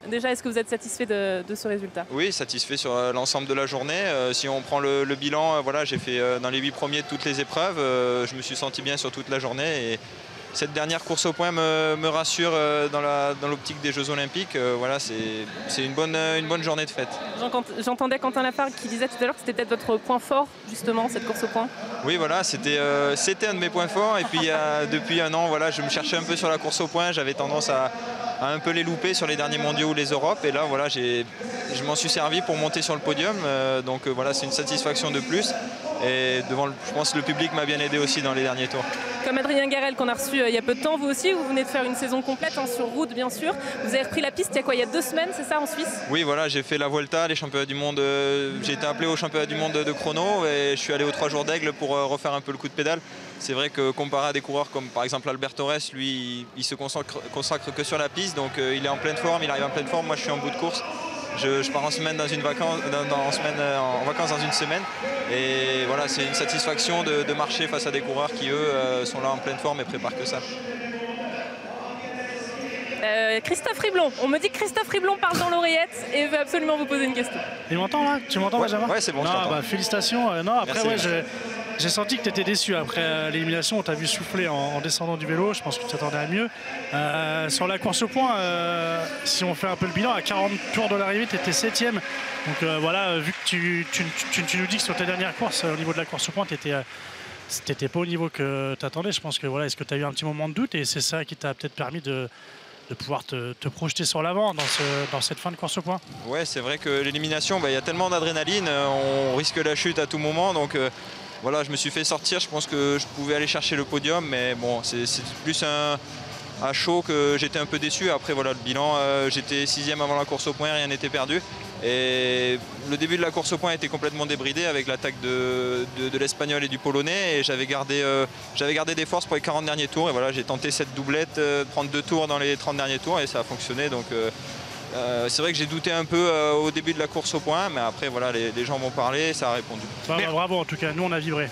Déjà, est-ce que vous êtes satisfait de ce résultat? Oui, satisfait sur l'ensemble de la journée. Si on prend le bilan, voilà, j'ai fait dans les 8 premiers de toutes les épreuves. Je me suis senti bien sur toute la journée. Et cette dernière course au point me rassure dans l'optique des Jeux Olympiques. Voilà, c'est une bonne journée de fête. J'entendais Quentin Lafargue qui disait tout à l'heure que c'était peut-être votre point fort, justement, cette course au point. Oui, voilà, c'était un de mes points forts. Et puis depuis un an, voilà, je me cherchais un peu sur la course au point. J'avais tendance à un peu les louper sur les derniers mondiaux ou les Europes. Et là, voilà, je m'en suis servi pour monter sur le podium. Donc voilà, c'est une satisfaction de plus. Et je pense que le public m'a bien aidé aussi dans les derniers tours. Comme Adrien Garel qu'on a reçu il y a peu de temps, vous aussi, vous venez de faire une saison complète sur route, bien sûr. Vous avez repris la piste il y a quoi, il y a 2 semaines, c'est ça, en Suisse? Oui, voilà, j'ai fait la Volta, les championnats du monde. J'ai été appelé au championnat du monde de chrono et je suis allé aux 3 jours d'Aigle pour refaire un peu le coup de pédale. C'est vrai que comparé à des coureurs comme par exemple Albert Torres, lui, il se consacre que sur la piste, donc il est en pleine forme, il arrive en pleine forme. Moi, je suis en bout de course. Je pars en semaine en vacances dans une semaine. Et voilà, c'est une satisfaction de marcher face à des coureurs qui, eux, sont là en pleine forme et préparent que ça. Christophe Riblon, on me dit que Christophe Riblon parle dans l'oreillette et veut absolument vous poser une question. Il m'entend là? Tu m'entends, Benjamin? Ouais, c'est bon, je t'entends. Félicitations. Non, après, merci. Ouais, j'ai senti que tu étais déçu après l'élimination. On t'a vu souffler en descendant du vélo. Je pense que tu t'attendais à mieux. Sur la course au point, si on fait un peu le bilan, à 40 tours de l'arrivée, tu étais 7e. Donc voilà, vu que tu nous dis que sur tes dernières courses, au niveau de la course au point, t'étais pas au niveau que tu attendais. Je pense que voilà, est-ce que tu as eu un petit moment de doute et c'est ça qui t'a peut-être permis de pouvoir te projeter sur l'avant dans cette fin de course au point? Ouais, c'est vrai que l'élimination, il y a tellement d'adrénaline, on risque la chute à tout moment. Donc voilà, je me suis fait sortir, je pense que je pouvais aller chercher le podium, mais bon, c'est plus à chaud que j'étais un peu déçu. Après voilà, le bilan, j'étais 6e avant la course au point, rien n'était perdu. Et le début de la course au point était complètement débridé avec l'attaque de l'Espagnol et du Polonais. Et j'avais gardé des forces pour les 40 derniers tours. Et voilà, j'ai tenté cette doublette, prendre 2 tours dans les 30 derniers tours et ça a fonctionné. Donc c'est vrai que j'ai douté un peu au début de la course au point, mais après voilà, les gens m'ont parlé, ça a répondu. Bravo, en tout cas, nous on a vibré.